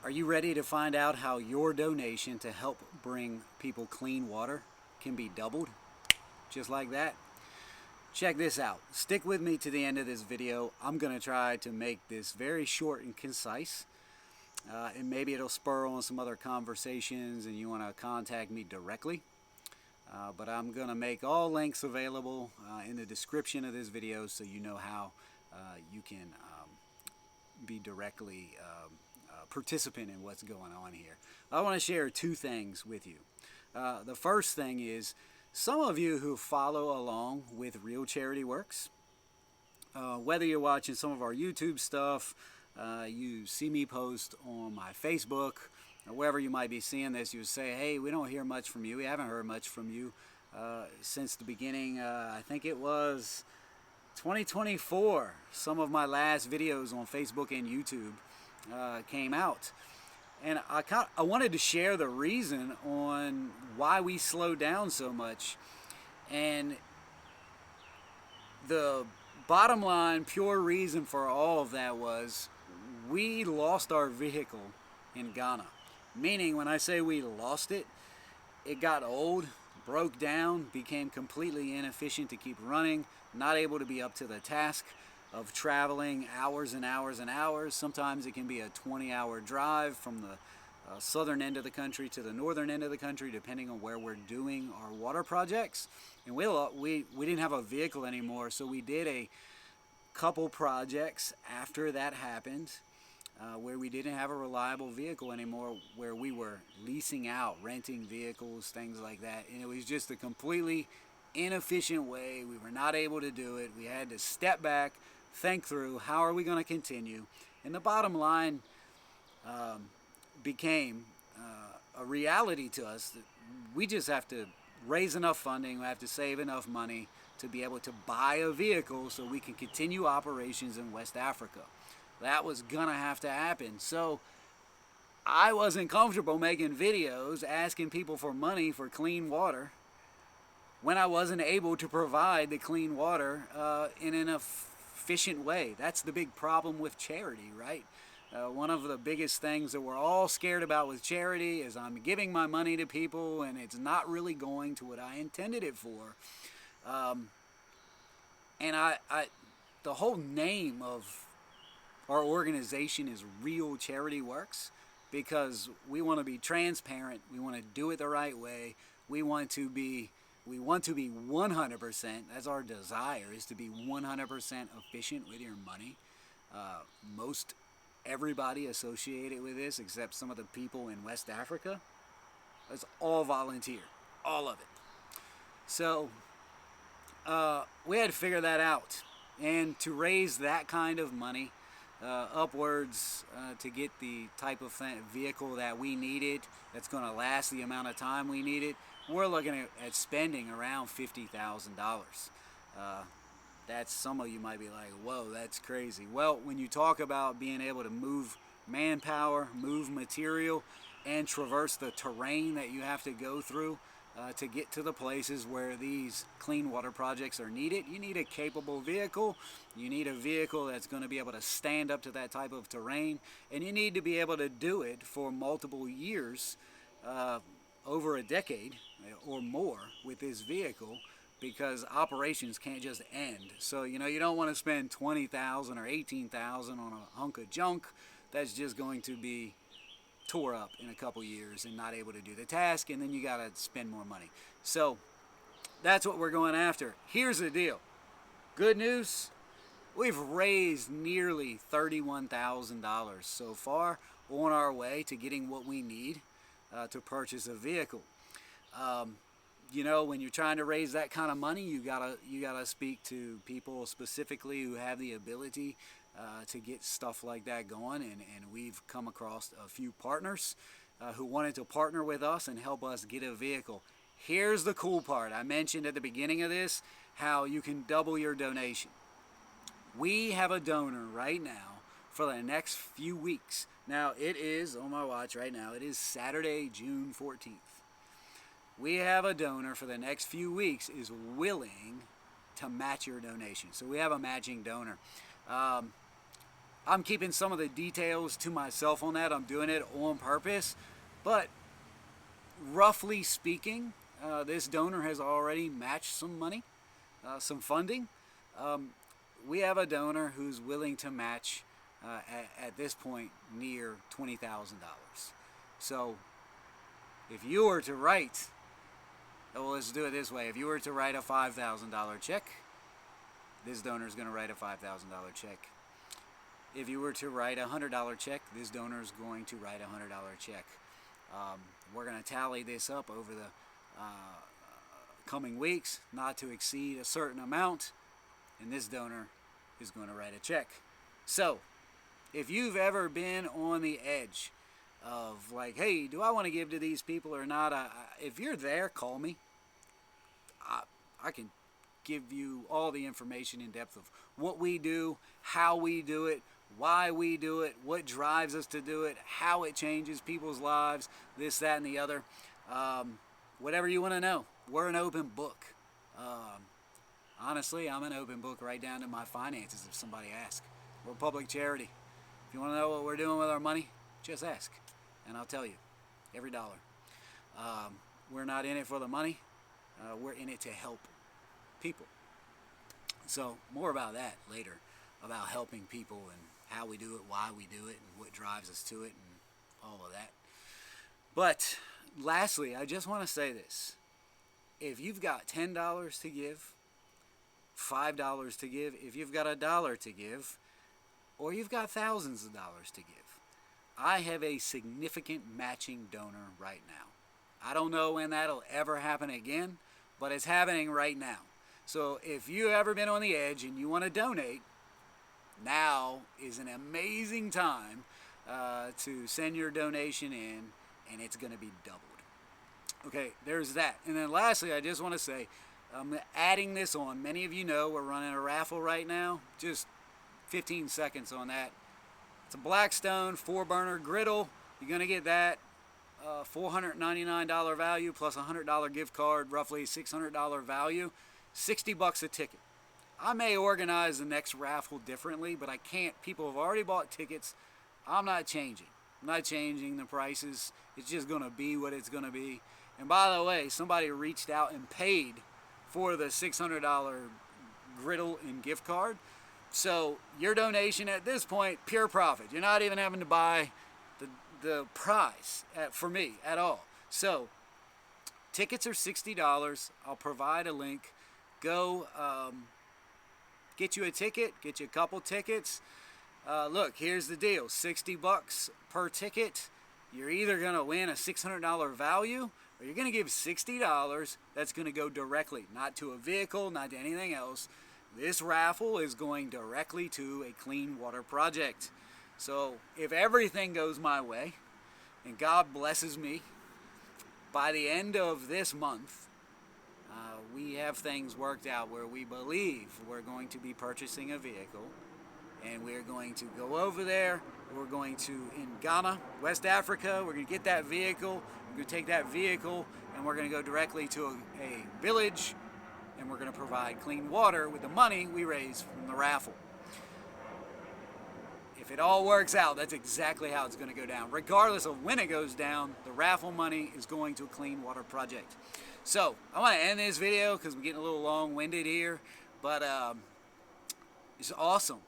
Are you ready to find out how your donation to help bring people clean water can be doubled? Just like that? Check this out. Stick with me to the end of this video. I'm going to try to make this very short and concise. And maybe it'll spur on some other conversations and you want to contact me directly. But I'm going to make all links available in the description of this video so you know how you can be directly participant in what's going on here. I want to share two things with you. The first thing is, some of you who follow along with Real Charity Works, whether you're watching some of our YouTube stuff, you see me post on my Facebook, or wherever you might be seeing this, you say, hey, we don't hear much from you. We haven't heard much from you since the beginning. I think it was 2024. Some of my last videos on Facebook and YouTube came out. And I wanted to share the reason on why we slowed down so much. And the bottom line, pure reason for all of that was we lost our vehicle in Ghana. Meaning, when I say we lost it, it got old, broke down, became completely inefficient to keep running, not able to be up to the task of traveling hours and hours and hours. Sometimes it can be a 20-hour drive from the southern end of the country to the northern end of the country, depending on where we're doing our water projects. And we didn't have a vehicle anymore, so we did a couple projects after that happened where we didn't have a reliable vehicle anymore, where we were leasing out, renting vehicles, things like that. And it was just a completely inefficient way. We were not able to do it. We had to step back, think through how are we going to continue. And the bottom line became a reality to us that we just have to raise enough funding, we have to save enough money to be able to buy a vehicle so we can continue operations in West Africa. That was gonna have to happen. So I wasn't comfortable making videos asking people for money for clean water when I wasn't able to provide the clean water in an efficient way. That's the big problem with charity, right? One of the biggest things that we're all scared about with charity is I'm giving my money to people and it's not really going to what I intended it for. And the whole name of our organization is Real Charity Works because we want to be transparent. We want to do it the right way. We want to be 100%. That's our desire, is to be 100% efficient with your money. Most everybody associated with this, except some of the people in West Africa, it's all volunteer, all of it. So we had to figure that out, and to raise that kind of money upwards to get the type of vehicle that we needed that's going to last the amount of time we needed, we're looking at spending around $50,000. That's, some of you might be like, whoa, that's crazy. Well, when you talk about being able to move manpower, move material, and traverse the terrain that you have to go through to get to the places where these clean water projects are needed, you need a capable vehicle. You need a vehicle that's going to be able to stand up to that type of terrain, and you need to be able to do it for multiple years, over a decade or more with this vehicle, because operations can't just end. So, you don't want to spend $20,000 or $18,000 on a hunk of junk that's just going to be tore up in a couple years and not able to do the task, and then you got to spend more money. So that's what we're going after. Here's the deal. Good news, we've raised nearly $31,000 so far on our way to getting what we need to purchase a vehicle. When you're trying to raise that kind of money, you gotta speak to people specifically who have the ability to get stuff like that going, and we've come across a few partners who wanted to partner with us and help us get a vehicle. Here's the cool part. I mentioned at the beginning of this how you can double your donation. We have a donor right now for the next few weeks. Now, it is on my watch right now. It is Saturday, June 14th. We have a donor for the next few weeks is willing to match your donation. So we have a matching donor. I'm keeping some of the details to myself on that. I'm doing it on purpose. But roughly speaking, this donor has already matched some money, some funding. We have a donor who's willing to match at this point near $20,000. So if you were to write, well, let's do it this way. If you were to write a $5,000 check, this donor is going to write a $5,000 check. If you were to write a $100 check, this donor is going to write a $100 check. We're going to tally this up over the coming weeks, not to exceed a certain amount, and this donor is going to write a check. So, if you've ever been on the edge of like, hey, do I want to give to these people or not? If you're there, call me. I can give you all the information in depth of what we do, how we do it, why we do it, what drives us to do it, how it changes people's lives, this, that, and the other. Whatever you want to know, we're an open book. Honestly, I'm an open book right down to my finances if somebody asks. We're a public charity. If you want to know what we're doing with our money, just ask, and I'll tell you, every dollar. We're not in it for the money. We're in it to help people. So more about that later, about helping people and how we do it, why we do it, and what drives us to it, and all of that. But lastly, I just want to say this. If you've got $10 to give, $5 to give, if you've got $1 to give, or you've got thousands of dollars to give, I have a significant matching donor right now. I don't know when that'll ever happen again, but it's happening right now. So if you've ever been on the edge and you want to donate, now is an amazing time to send your donation in, and it's going to be doubled. Okay, there's that. And then lastly, I just want to say, I'm adding this on. Many of you know we're running a raffle right now. Just 15 seconds on that. It's a Blackstone 4-burner griddle. You're going to get that. $499 value plus a $100 gift card, roughly $600 value, $60 a ticket. I may organize the next raffle differently, but I can't. People have already bought tickets. I'm not changing. I'm not changing the prices. It's just going to be what it's going to be. And by the way, somebody reached out and paid for the $600 griddle and gift card. So your donation at this point, pure profit. You're not even having to buy the prize for me at all. So tickets are $60. I'll provide a link. Go get you a ticket, get you a couple tickets. Look, here's the deal. $60 per ticket. You're either going to win a $600 value, or you're going to give $60 that's going to go directly, not to a vehicle, not to anything else. This raffle is going directly to a clean water project. So if everything goes my way, and God blesses me, by the end of this month, we have things worked out where we believe we're going to be purchasing a vehicle, and we're going to go over there. We're going to, in Ghana, West Africa, we're going to get that vehicle. We're going to take that vehicle, and we're going to go directly to a village, and we're going to provide clean water with the money we raise from the raffle. If it all works out, that's exactly how it's going to go down. Regardless of when it goes down, the raffle money is going to a clean water project. So, I want to end this video because we're getting a little long-winded here, but it's awesome.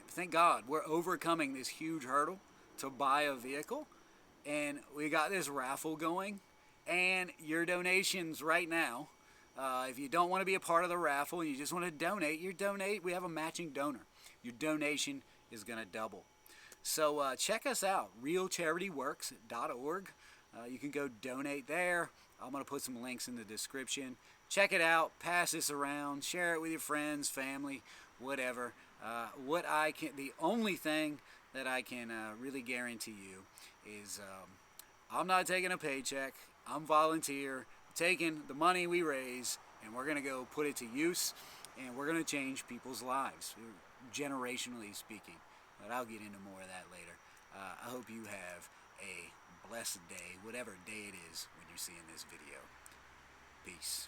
Thank God we're overcoming this huge hurdle to buy a vehicle, and we got this raffle going, and your donations right now, if you don't want to be a part of the raffle and you just want to donate, we have a matching donor. Your donation is going to double. So check us out, realcharityworks.org. You can go donate there. I'm going to put some links in the description. Check it out, pass this around, share it with your friends, family, whatever. The only thing that I can really guarantee you is I'm not taking a paycheck. I'm volunteer, taking the money we raise, and we're going to go put it to use, and we're going to change people's lives, generationally speaking. But I'll get into more of that later. I hope you have a blessed day, whatever day it is when you're seeing this video. Peace.